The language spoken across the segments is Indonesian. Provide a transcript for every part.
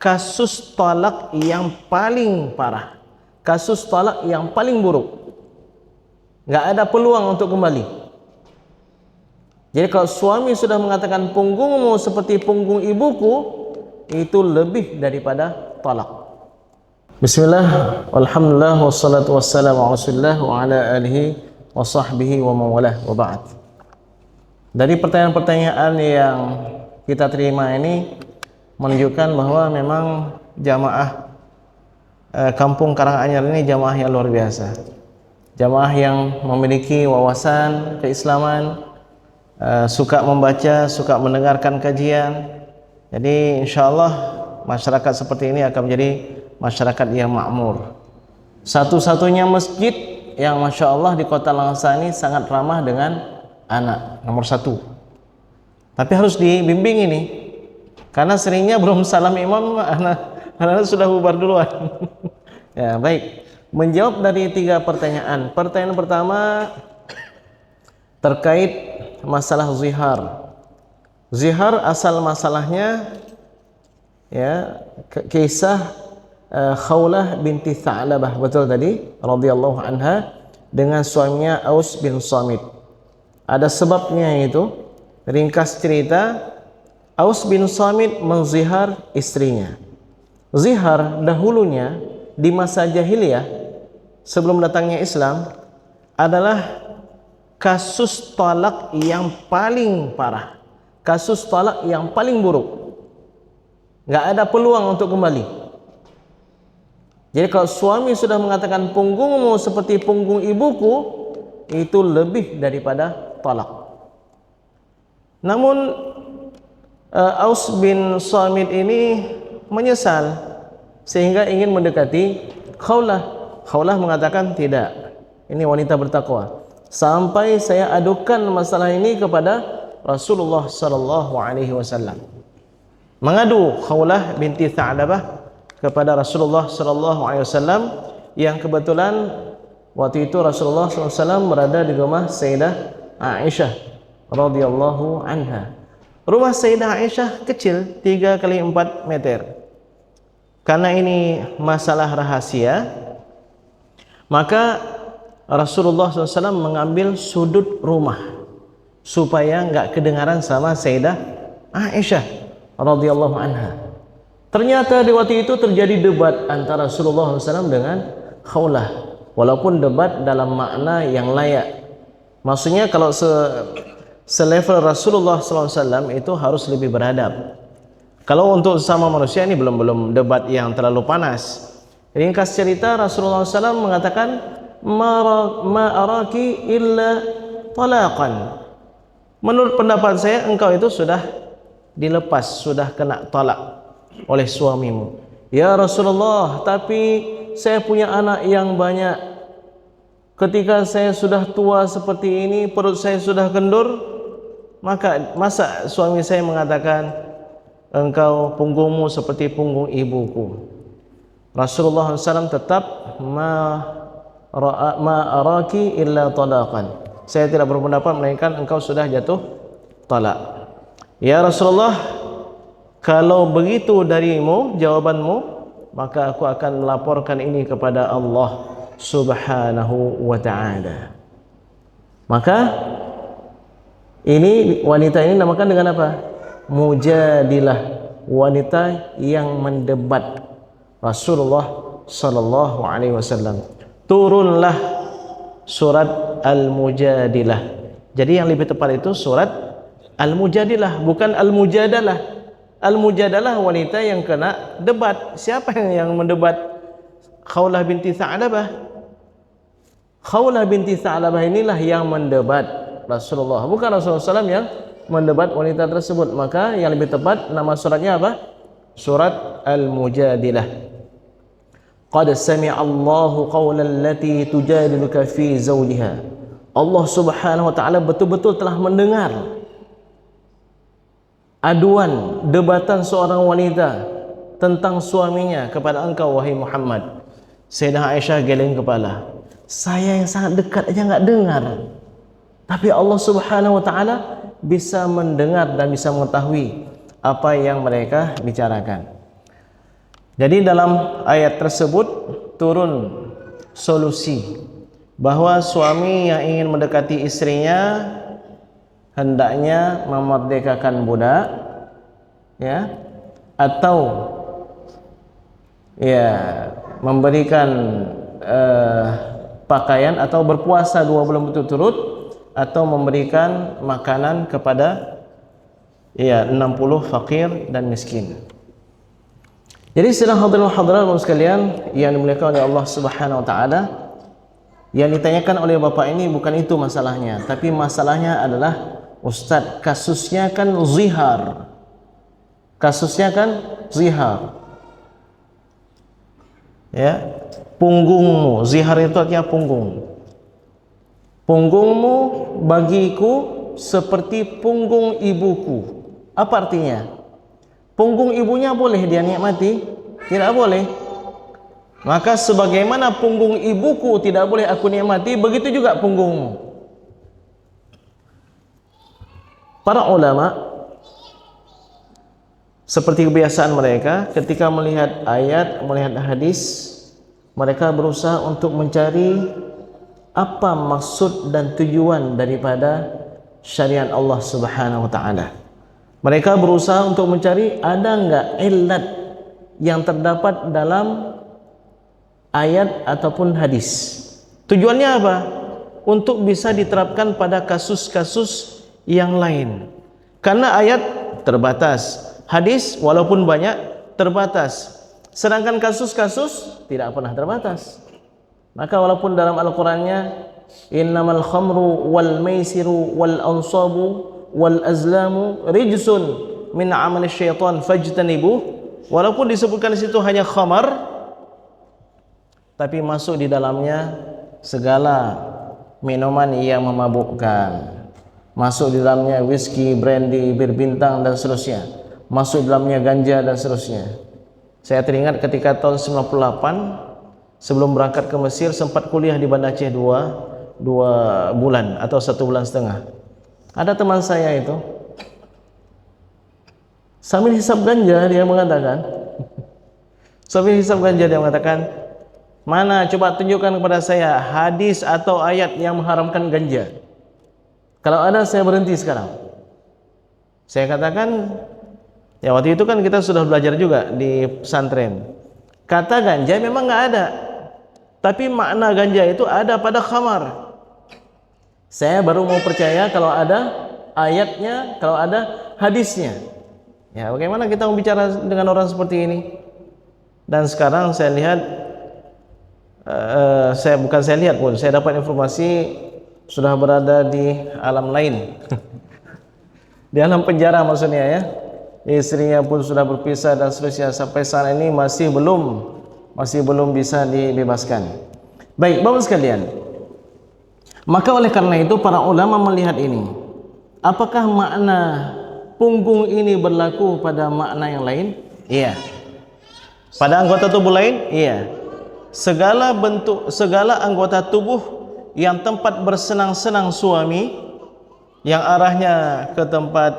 kasus talak yang paling parah, kasus talak yang paling buruk. Nggak ada peluang untuk kembali. Jadi kalau suami sudah mengatakan punggungmu seperti punggung ibuku, itu lebih daripada talak. Bismillah, walhamdulillah, wassalatu wassalamu ala rasulillah wa ala alihi wa sahbihi wa mawalah wa ba'd. Dari pertanyaan-pertanyaan yang kita terima ini menunjukkan bahwa memang jamaah Kampung Karanganyar ini jamaah yang luar biasa, jamaah yang memiliki wawasan keislaman, suka membaca, suka mendengarkan kajian. Jadi insyaallah masyarakat seperti ini akan menjadi masyarakat yang makmur. Satu-satunya masjid yang masya Allah di Kota Langsa ini sangat ramah dengan anak, nomor satu. Tapi harus dibimbing ini, karena seringnya belum salam imam anak sudah bubar duluan. Ya baik, menjawab dari 3 pertanyaan. Pertanyaan pertama terkait masalah zihar. Zihar asal masalahnya ya kisah Khawlah binti Tha'labah, betul tadi, radhiyallahu anha, dengan suaminya Aus bin Samit. Ada sebabnya, itu ringkas cerita, Aus bin Samit menzihar istrinya. Zihar dahulunya di masa jahiliyah sebelum datangnya Islam adalah kasus talak yang paling parah, kasus talak yang paling buruk. Nggak ada peluang untuk kembali. Jadi kalau suami sudah mengatakan punggungmu seperti punggung ibuku, itu lebih daripada talak. Namun Aus bin Samit ini menyesal sehingga ingin mendekati Khawlah. Khawlah mengatakan tidak, ini wanita bertakwa, sampai saya adukan masalah ini kepada Rasulullah sallallahu alaihi wasallam. Mengadu Khawlah binti Tha'labah kepada Rasulullah sallallahu alaihi wasallam, yang kebetulan waktu itu Rasulullah sallallahu alaihi wasallam berada di rumah Sayyidah Aisyah radhiyallahu anha. Rumah Sayyidah Aisyah kecil, 3x4 meter. Karena ini masalah rahasia, maka Rasulullah SAW mengambil sudut rumah supaya enggak kedengaran sama Sayyidah Aisyah radhiyallahu anha. Ternyata di waktu itu terjadi debat antara Rasulullah SAW dengan Khawlah, walaupun debat dalam makna yang layak. Maksudnya kalau selevel Rasulullah SAW itu harus lebih beradab. Kalau untuk sesama manusia ini belum debat yang terlalu panas. Ringkas cerita, Rasulullah SAW mengatakan, ma araki illa talaqan. Menurut pendapat saya, engkau itu sudah dilepas, sudah kena talak oleh suamimu. Ya Rasulullah, tapi saya punya anak yang banyak. Ketika saya sudah tua seperti ini, perut saya sudah kendur, masa suami saya mengatakan engkau punggungmu seperti punggung ibuku. Rasulullah SAW tetap ma araki illa talaqan. Saya tidak berpendapat melainkan engkau sudah jatuh talak. Ya Rasulullah, kalau begitu darimu jawabanmu, maka aku akan melaporkan ini kepada Allah Subhanahu wa ta'ala. Maka ini wanita ini namakan dengan apa? Mujadilah, wanita yang mendebat Rasulullah sallallahu alaihi wasallam. Turunlah surat Al-Mujadilah. Jadi yang lebih tepat itu surat Al-Mujadilah, bukan Al-Mujadalah. Al-Mujadalah wanita yang kena debat. Siapa yang mendebat? Khawlah binti Tha'labah. Khawlah binti Tha'labah inilah yang mendebat Rasulullah, bukan Rasulullah SAW yang mendebat wanita tersebut. Maka yang lebih tepat nama suratnya apa? Surat Al-Mujadilah. Qad sami'a Allahu qawlan allati tujadiluka fi zawjiha. Allah Subhanahu wa ta'ala betul-betul telah mendengar aduan, debatan seorang wanita tentang suaminya kepada engkau, wahai Muhammad. Sayyidah Aisyah geleng kepala. Saya yang sangat dekat aja enggak dengar, tapi Allah Subhanahu wa ta'ala bisa mendengar dan bisa mengetahui apa yang mereka bicarakan. Jadi dalam ayat tersebut turun solusi bahwa suami yang ingin mendekati istrinya hendaknya memerdekakan budak, ya, atau ya memberikan pakaian, atau berpuasa 2 bulan berturut-turut, atau memberikan makanan kepada 60 fakir dan miskin. Jadi sidang hadirin hadirat sekalian yang dimuliakan oleh Allah Subhanahu wa taala, yang ditanyakan oleh bapak ini bukan itu masalahnya, tapi masalahnya adalah, Ustadz, kasusnya kan zihar. Kasusnya kan zihar. Ya, punggungmu, zihar itu artinya punggung. Punggungmu bagiku seperti punggung ibuku. Apa artinya? Punggung ibunya boleh dia nikmati? Tidak boleh. Maka sebagaimana punggung ibuku tidak boleh aku nikmati, begitu juga punggungmu. Para ulama seperti kebiasaan mereka ketika melihat ayat, melihat hadis, mereka berusaha untuk mencari apa maksud dan tujuan daripada syariat Allah Subhanahu wa taala. Mereka berusaha untuk mencari ada enggak illat yang terdapat dalam ayat ataupun hadis. Tujuannya apa? Untuk bisa diterapkan pada kasus-kasus yang lain. Karena ayat terbatas, hadis walaupun banyak terbatas. Sedangkan kasus-kasus tidak pernah terbatas. Maka walaupun dalam Al-Qur'annya innamal khamru wal maisiru wal ansabu wal azlamu rijsun min amali syaitan fajtanibuh, walaupun disebutkan di situ hanya khamar, tapi masuk di dalamnya segala minuman yang memabukkan. Masuk di dalamnya whisky, brandy, bir bintang dan seterusnya. Masuk di dalamnya ganja dan seterusnya. Saya teringat ketika tahun 98 sebelum berangkat ke Mesir, sempat kuliah di Banda Aceh 2 bulan atau 1 bulan setengah. Ada teman saya itu sambil hisap ganja dia mengatakan mana, coba tunjukkan kepada saya hadis atau ayat yang mengharamkan ganja. Kalau ada saya berhenti sekarang. Saya katakan, ya waktu itu kan kita sudah belajar juga di pesantren. Kata ganja memang nggak ada, tapi makna ganja itu ada pada khamar. Saya baru mau percaya kalau ada ayatnya, kalau ada hadisnya. Ya, bagaimana kita membicara dengan orang seperti ini? Dan sekarang saya lihat, saya dapat informasi sudah berada di alam lain. Di alam penjara maksudnya, ya. Istrinya pun sudah berpisah dan seterusnya, sampai saat ini masih belum bisa dibebaskan. Baik, Bapak sekalian. Maka oleh karena itu para ulama melihat ini, apakah makna punggung ini berlaku pada makna yang lain? Iya. Pada anggota tubuh lain? Iya. Segala anggota tubuh yang tempat bersenang-senang suami, yang arahnya ke tempat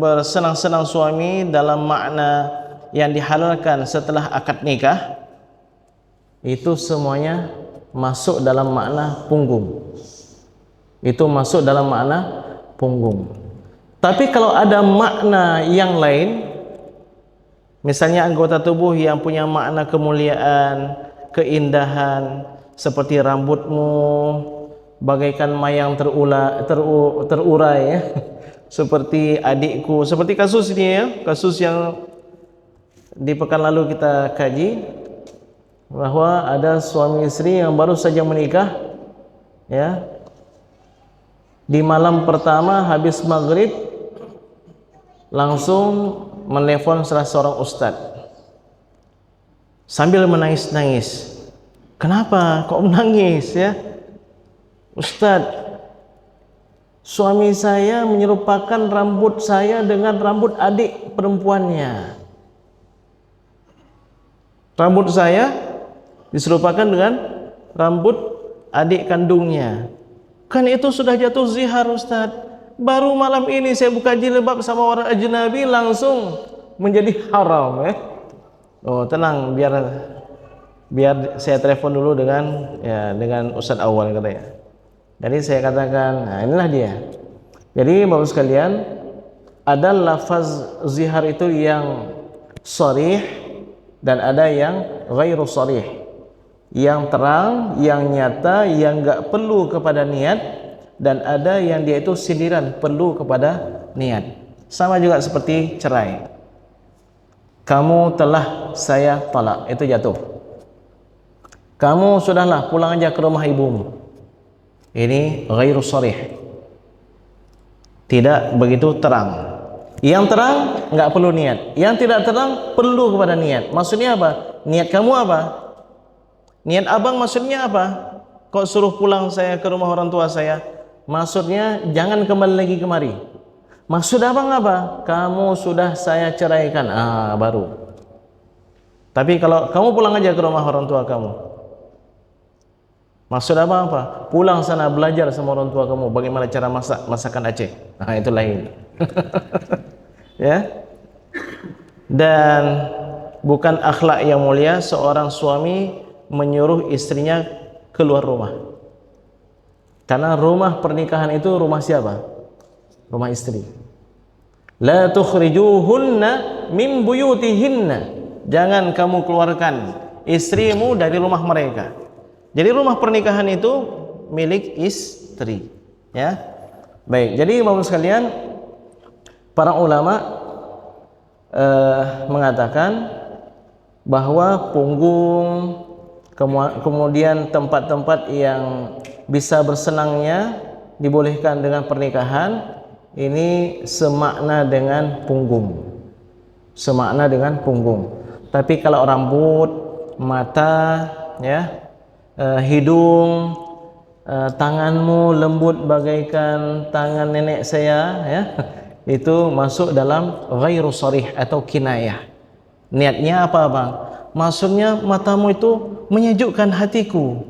bersenang-senang suami dalam makna yang dihalalkan setelah akad nikah, itu semuanya masuk dalam makna punggung. Itu masuk dalam makna punggung. Tapi kalau ada makna yang lain, misalnya anggota tubuh yang punya makna kemuliaan, keindahan, seperti rambutmu bagaikan mayang terurai, ya. Seperti adikku, seperti kasus ini, ya, kasus yang di pekan lalu kita kaji, bahwa ada suami istri yang baru saja menikah, ya, di malam pertama habis maghrib langsung menelpon salah seorang ustadz sambil menangis-nangis. Kenapa kok menangis, ya? Ustadz, suami saya menyerupakan rambut saya dengan rambut adik perempuannya. Rambut saya diserupakan dengan rambut adik kandungnya. Kan itu sudah jatuh zihar, Ustaz. Baru malam ini saya buka jilbab sama orang ajnabi, langsung menjadi haram ya. Oh, tenang, biar saya telepon dulu dengan Ustadz Awal katanya. Jadi saya katakan, nah inilah dia. Jadi Bapak sekalian, ada lafaz zihar itu yang sharih dan ada yang ghairu sharih. Yang terang, yang nyata, yang enggak perlu kepada niat, dan ada yang dia itu sindiran, perlu kepada niat. Sama juga seperti cerai. Kamu telah saya talak, itu jatuh. Kamu sudahlah pulang aja ke rumah ibumu. Ini ghairu sharih, tidak begitu terang. Yang terang nggak perlu niat, yang tidak terang perlu kepada niat. Maksudnya apa? Niat kamu apa? Niat abang maksudnya apa? Kok suruh pulang saya ke rumah orang tua saya? Maksudnya jangan kembali lagi kemari. Maksud abang apa? Kamu sudah saya ceraikan. Baru. Tapi kalau kamu pulang aja ke rumah orang tua kamu, maksud apa? Pulang sana belajar sama orang tua kamu bagaimana cara masak masakan Aceh. Nah, itu lain. Ya. Dan bukan akhlak yang mulia seorang suami menyuruh istrinya keluar rumah. Karena rumah pernikahan itu rumah siapa? Rumah istri. La tukhrijuhunna min buyutihinna. Jangan kamu keluarkan istrimu dari rumah mereka. Jadi rumah pernikahan itu milik istri, ya. Baik, jadi Bapak sekalian, para ulama mengatakan bahwa punggung, kemudian tempat-tempat yang bisa bersenangnya dibolehkan dengan pernikahan, ini semakna dengan punggung. Semakna dengan punggung. Tapi kalau rambut, mata, ya, hidung, tanganmu lembut bagaikan tangan nenek saya, ya, itu masuk dalam ghairu sharih atau kinayah. Niatnya apa bang? Maksudnya matamu itu menyejukkan hatiku.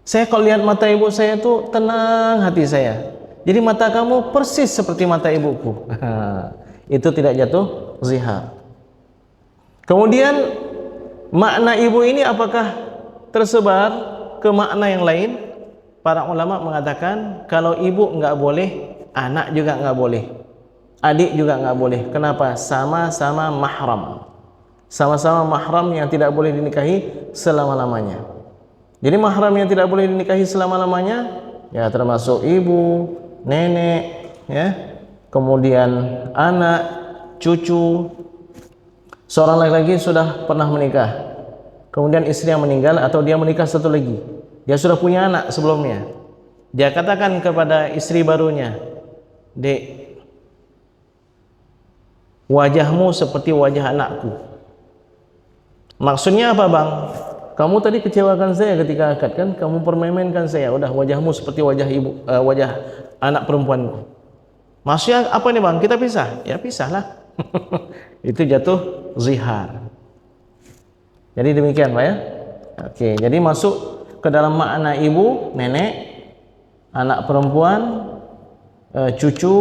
Saya kalau lihat mata ibu saya itu tenang hati saya. Jadi mata kamu persis seperti mata ibuku. Itu tidak jatuh zihar. Kemudian makna ibu ini apakah tersebar ke makna yang lain? Para ulama mengatakan kalau ibu nggak boleh, anak juga nggak boleh, adik juga nggak boleh. Kenapa? Sama-sama mahram. Sama-sama mahram yang tidak boleh dinikahi selama-lamanya. Jadi mahram yang tidak boleh dinikahi selama-lamanya, ya termasuk ibu, nenek, ya, kemudian anak, cucu. Seorang laki-laki sudah pernah menikah, kemudian istrinya meninggal atau dia menikah satu lagi, dia sudah punya anak sebelumnya. Dia katakan kepada istri barunya, "Dek, wajahmu seperti wajah anakku." Maksudnya apa bang? Kamu tadi kecewakan saya ketika akad kan? Kamu permainkan saya. Udah wajahmu seperti wajah ibu, wajah anak perempuanku. Maksudnya apa nih bang? Kita pisah? Ya pisahlah. Itu jatuh zihar. Jadi demikian pak ya. Oke, jadi masuk ke dalam makna ibu, nenek, anak perempuan, cucu,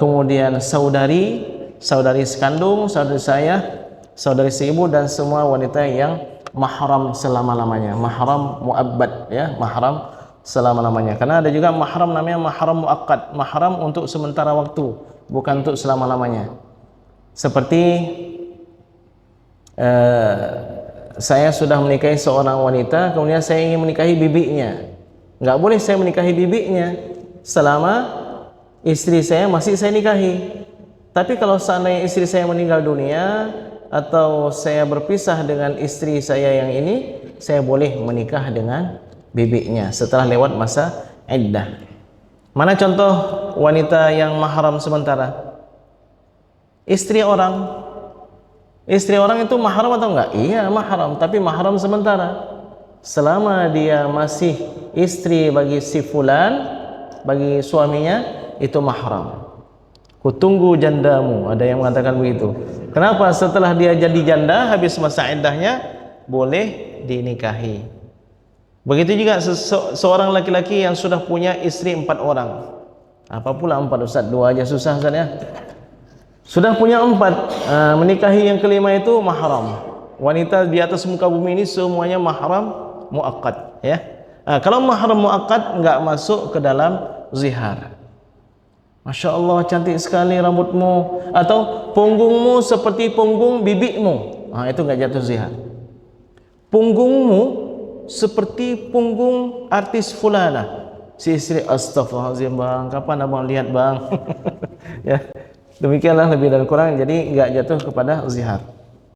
kemudian saudari sekandung, saudari saya, saudari seibu, dan semua wanita yang mahram selama-lamanya, mahram muabbad, ya, mahram selama-lamanya. Karena ada juga mahram namanya mahram muakkad, mahram untuk sementara waktu, bukan untuk selama-lamanya. Seperti saya sudah menikahi seorang wanita, kemudian saya ingin menikahi bibinya. Nggak boleh saya menikahi bibinya selama istri saya masih saya nikahi. Tapi kalau seandainya istri saya meninggal dunia atau saya berpisah dengan istri saya yang ini, saya boleh menikah dengan bibinya setelah lewat masa iddah. Mana contoh wanita yang mahram sementara? Istri orang. Istri orang itu mahram atau enggak? Iya mahram, tapi mahram sementara. Selama dia masih istri bagi si fulan, bagi suaminya, itu mahram. Kutunggu jandamu, ada yang mengatakan begitu. Kenapa? Setelah dia jadi janda, habis masa iddahnya, boleh dinikahi. Begitu juga seorang laki-laki yang sudah punya istri 4 orang. Apa pula 4 Ustaz? 2 aja susah Ustaz ya. Sudah punya 4, menikahi yang kelima itu mahram. Wanita di atas muka bumi ini semuanya mahram muakkad, ya. Kalau mahram muakkad enggak masuk ke dalam zihar. Masya Allah cantik sekali rambutmu, atau punggungmu seperti punggung bibikmu, itu enggak jatuh zihar. Punggungmu seperti punggung artis fulana, si istri. Astagfirullahaladzim bang, kapan abang lihat bang? Ya, demikianlah lebih dan kurang, jadi enggak jatuh kepada zihar.